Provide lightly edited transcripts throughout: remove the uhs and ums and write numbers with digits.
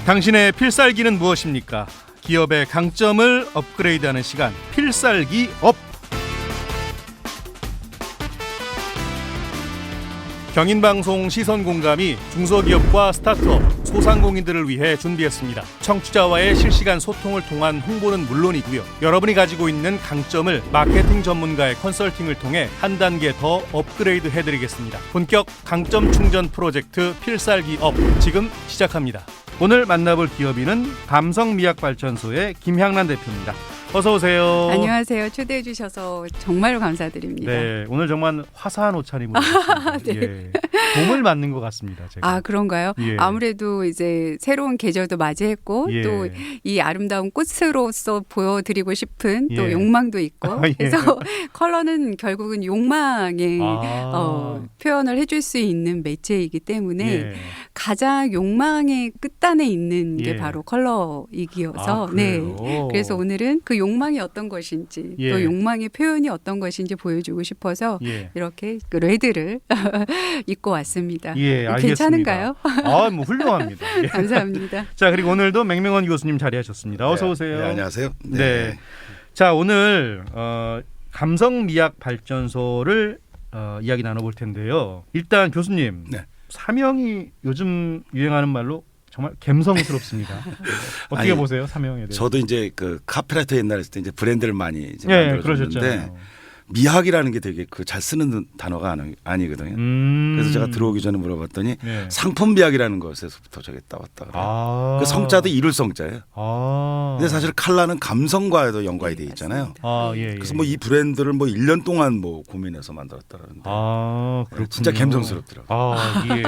당신의 필살기는 무엇입니까? 기업의 강점을 업그레이드하는 시간, 필살기 업. 경인방송 시선공감이 중소기업과 스타트업, 소상공인들을 위해 준비했습니다. 청취자와의 실시간 소통을 통한 홍보는 물론이고요. 여러분이 가지고 있는 강점을 마케팅 전문가의 컨설팅을 통해 한 단계 더 업그레이드 해드리겠습니다. 본격 강점 충전 프로젝트 필살기 업, 지금 시작합니다. 오늘 만나볼 기업인은 감성미약발전소의 김향란 대표입니다. 어서 오세요. 안녕하세요. 초대해 주셔서 정말로 감사드립니다. 네, 오늘 정말 화사한 옷 차림으로 네. 예, 봄을 맞는 것 같습니다. 제가. 아, 그런가요? 예. 아무래도 이제 새로운 계절도 맞이했고 예. 또 이 아름다운 꽃으로서 보여드리고 싶은 또 예. 욕망도 있고 예. 그래서 컬러는 결국은 욕망의 표현을 해줄 수 있는 매체이기 때문에 예. 가장 욕망의 끝단에 있는 게 예. 바로 컬러이기여서 네. 그래서 오늘은 그 욕망이 어떤 것인지 예. 또 욕망의 표현이 어떤 것인지 보여주고 싶어서 예. 이렇게 그 레드를 입고 왔습니다. 예, 알겠습니다. 괜찮은가요? 아, 뭐 훌륭합니다. 예. 감사합니다. 자, 그리고 오늘도 맹명원 교수님 자리하셨습니다. 어서 오세요. 네, 안녕하세요. 네. 자, 오늘 감성미약 발전소를 이야기 나눠볼 텐데요. 일단 교수님, 네. 사명이 요즘 유행하는 말로 정말 감성스럽습니다. 어떻게 아니, 보세요, 사명에 대해서? 저도 이제 그 카페라이터 옛날에 했을 때 이제 브랜드를 많이 이제 예, 만들어줬는데 그러셨잖아요. 미학이라는 게 되게 그 잘 쓰는 단어가 아니거든요. 그래서 제가 들어오기 전에 물어봤더니 네. 상품 미학이라는 것에서부터 저게 따왔다 그래요. 그 성자도 이룰 성자예요. 근데 사실 칼라는 감성과도 연관이 돼 있잖아요. 예. 그래서 뭐 이 브랜드를 뭐 1년 동안 뭐 고민해서 만들었다는데. 그렇군요. 진짜 감성스럽더라고요. 예.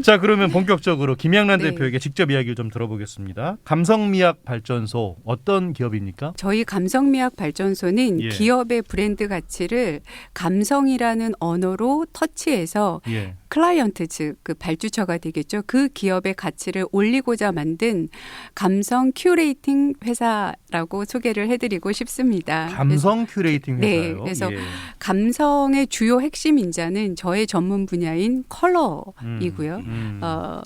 자, 그러면 본격적으로 김향란 네. 대표에게 직접 이야기를 좀 들어보겠습니다. 감성미약 발전소 어떤 기업입니까? 저희 감성미학 발전소는 예. 기업의 브랜드 가치를 감성이라는 언어로 터치해서 예. 클라이언트 즉 그 발주처가 되겠죠. 그 기업의 가치를 올리고자 만든 감성 큐레이팅 회사라고 소개를 해드리고 싶습니다. 감성 큐레이팅 네, 회사요. 그래서 예. 감성의 주요 핵심 인자는 저의 전문 분야인 컬러이고요.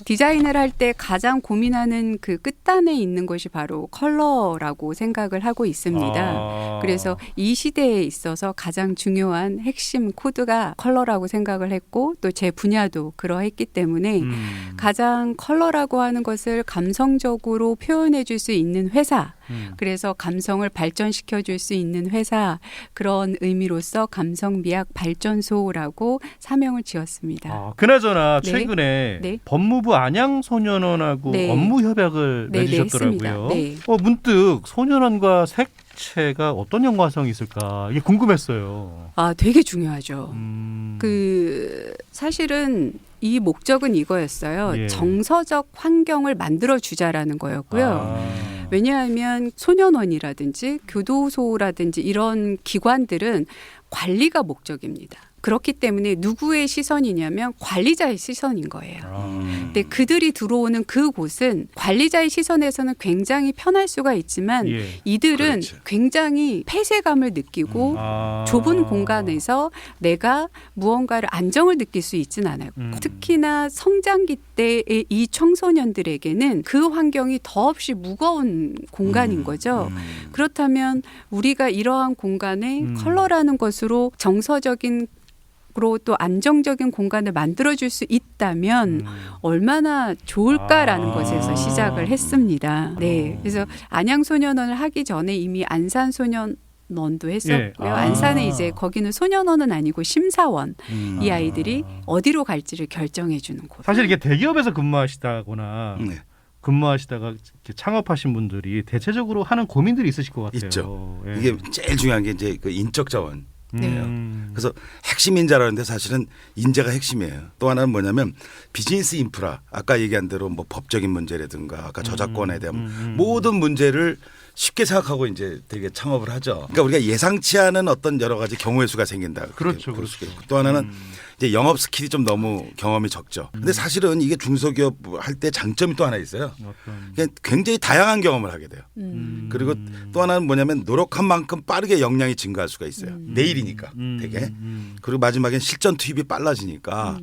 디자인을 할 때 가장 고민하는 그 끝단에 있는 것이 바로 컬러라고 생각을 하고 있습니다. 그래서 이 시대에 있어서 가장 중요한 핵심 코드가 컬러라고 생각을 했고 또 제 분야도 그러했기 때문에 가장 컬러라고 하는 것을 감성적으로 표현해 줄 수 있는 회사, 그래서 감성을 발전시켜 줄 수 있는 회사, 그런 의미로서 감성미학 발전소라고 사명을 지었습니다. 그나저나 네. 최근에 네. 법무부 안양소년원하고 네. 업무 협약을 네, 맺으셨더라고요. 네. 문득 소년원과 색채가 어떤 연관성이 있을까 이게 궁금했어요. 되게 중요하죠. 그 사실은 이 목적은 이거였어요. 예. 정서적 환경을 만들어 주자라는 거였고요. 왜냐하면 소년원이라든지 교도소라든지 이런 기관들은 관리가 목적입니다. 그렇기 때문에 누구의 시선이냐면 관리자의 시선인 거예요. 근데 그들이 들어오는 그곳은 관리자의 시선에서는 굉장히 편할 수가 있지만 이들은 그렇죠. 굉장히 폐쇄감을 느끼고 좁은 공간에서 내가 무언가를 안정을 느낄 수 있진 않아요. 특히나 성장기 때의 이 청소년들에게는 그 환경이 더없이 무거운 공간인 거죠. 그렇다면 우리가 이러한 공간에 컬러라는 것으로 정서적인 또 안정적인 공간을 만들어줄 수 있다면 얼마나 좋을까라는 것에서 시작을 했습니다. 네, 그래서 안양소년원을 하기 전에 이미 안산소년원도 했었고요. 안산에 이제 거기는 소년원은 아니고 심사원, 이 아이들이 어디로 갈지를 결정해 주는 곳. 사실 이게 대기업에서 근무하시다거나 근무하시다가 이렇게 창업하신 분들이 대체적으로 하는 고민들이 있으실 것 같아요. 있죠. 예. 이게 제일 중요한 게 이제 그 인적 자원. 그래서 핵심 인자라는데 사실은 인재가 핵심이에요. 또 하나는 뭐냐면 비즈니스 인프라, 아까 얘기한 대로 뭐 법적인 문제라든가 아까 저작권에 대한 모든 문제를 쉽게 생각하고 이제 되게 창업을 하죠. 그러니까 우리가 예상치 않은 어떤 여러 가지 경우의 수가 생긴다. 그렇죠. 그럴 수가 있고. 또 하나는 이제 영업 스킬이 좀 너무 경험이 적죠. 근데 사실은 이게 중소기업 할 때 장점이 또 하나 있어요. 그냥 굉장히 다양한 경험을 하게 돼요. 그리고 또 하나는 뭐냐면 노력한 만큼 빠르게 역량이 증가할 수가 있어요. 내일이니까 되게. 그리고 마지막엔 실전 투입이 빨라지니까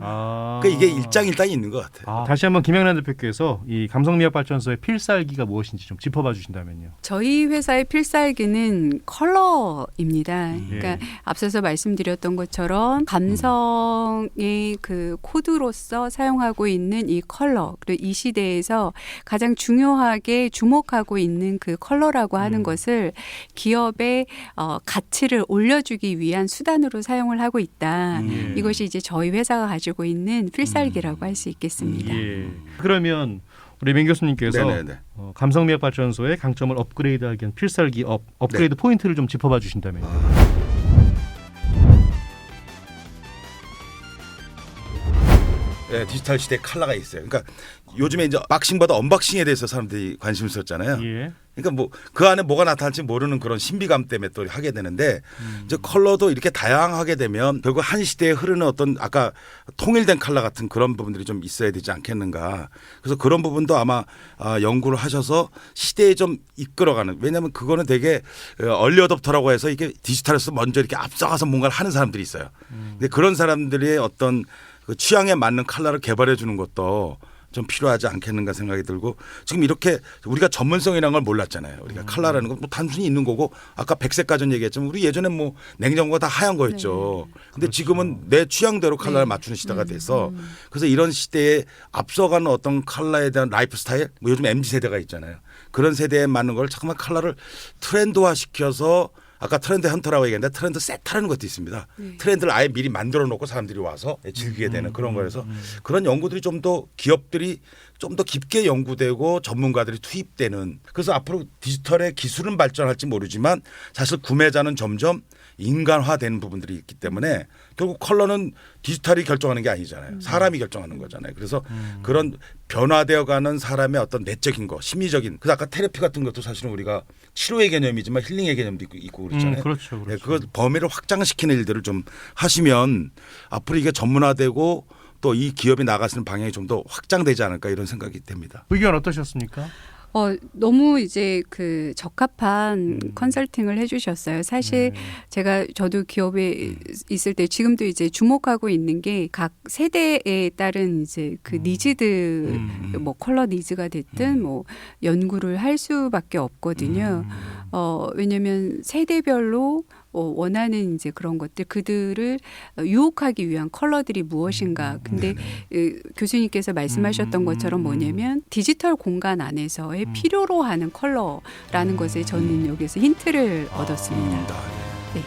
그러니까 이게 일장일단이 있는 것 같아요. 다시 한번 김영란 대표께서 이 감성미학발전소의 필살기가 무엇인지 좀 짚어봐 주신다면요. 저희 회사의 필살기는 컬러입니다. 그러니까 앞서서 말씀드렸던 것처럼 감성의 그 코드로서 사용하고 있는 이 컬러, 그리고 이 시대에서 가장 중요하게 주목하고 있는 그 컬러라고 하는 것을 기업의 가치를 올려주기 위한 수단으로 사용을 하고 있다. 이것이 이제 저희 회사가 가지고 있는 필살기라고 할 수 있겠습니다. 그러면 우리 맹 교수님께서 감성미학발전소의 강점을 업그레이드하기 위한 필살기 업그레이드 포인트를 좀 짚어봐 주신다면요. 네, 디지털 시대에 컬러가 있어요. 그러니까 요즘에 이제 박싱보다 언박싱에 대해서 사람들이 관심을 썼잖아요. 그러니까 뭐 그 안에 뭐가 나타날지 모르는 그런 신비감 때문에 또 하게 되는데 이제 컬러도 이렇게 다양하게 되면 결국 한 시대에 흐르는 어떤 아까 통일된 컬러 같은 그런 부분들이 좀 있어야 되지 않겠는가. 그래서 그런 부분도 아마 연구를 하셔서 시대에 좀 이끌어가는. 왜냐하면 그거는 되게 얼리 어댑터라고 해서 이게 디지털에서 먼저 이렇게 앞서가서 뭔가를 하는 사람들이 있어요. 근데 그런 사람들의 어떤 그 취향에 맞는 컬러를 개발해 주는 것도 좀 필요하지 않겠는가 생각이 들고 지금 이렇게 우리가 전문성이라는 걸 몰랐잖아요. 우리가 컬러라는 건 뭐 단순히 있는 거고 아까 백색 가전 얘기했지만 우리 예전에 뭐 냉장고가 다 하얀 거였죠. 근데 지금은 내 취향대로 컬러를 맞추는 시대가 돼서 그래서 이런 시대에 앞서가는 어떤 컬러에 대한 라이프 스타일 뭐 요즘 MZ 세대가 있잖아요. 그런 세대에 맞는 걸 잠깐만 컬러를 트렌드화 시켜서 아까 트렌드 헌터라고 얘기했는데 트렌드 세터라는 것도 있습니다. 트렌드를 아예 미리 만들어 놓고 사람들이 와서 즐기게 되는 그런 거라서 그런 연구들이 좀 더 기업들이 좀 더 깊게 연구되고 전문가들이 투입되는 그래서 앞으로 디지털의 기술은 발전할지 모르지만 사실 구매자는 점점 인간화되는 부분들이 있기 때문에 결국 컬러는 디지털이 결정하는 게 아니잖아요. 사람이 결정하는 거잖아요. 그래서 그런 변화되어가는 사람의 어떤 내적인 거, 심리적인. 그래서 아까 테라피 같은 것도 사실은 우리가 치료의 개념이지만 힐링의 개념도 있고 그렇잖아요. 그렇죠. 네, 그걸 범위를 확장시키는 일들을 좀 하시면 앞으로 이게 전문화되고 또 이 기업이 나가시는 방향이 좀 더 확장되지 않을까 이런 생각이 됩니다. 의견 어떠셨습니까? 너무 이제 그 적합한 컨설팅을 해주셨어요. 사실 저도 기업에 있을 때 지금도 이제 주목하고 있는 게 각 세대에 따른 이제 그 니즈들 뭐 컬러 니즈가 됐든 뭐 연구를 할 수밖에 없거든요. 왜냐하면 세대별로 원하는 이제 그런 것들 그들을 유혹하기 위한 컬러들이 무엇인가. 근데 교수님께서 말씀하셨던 것처럼 뭐냐면 디지털 공간 안에서의 필요로 하는 컬러라는 것에 저는 여기서 힌트를 얻었습니다. 네.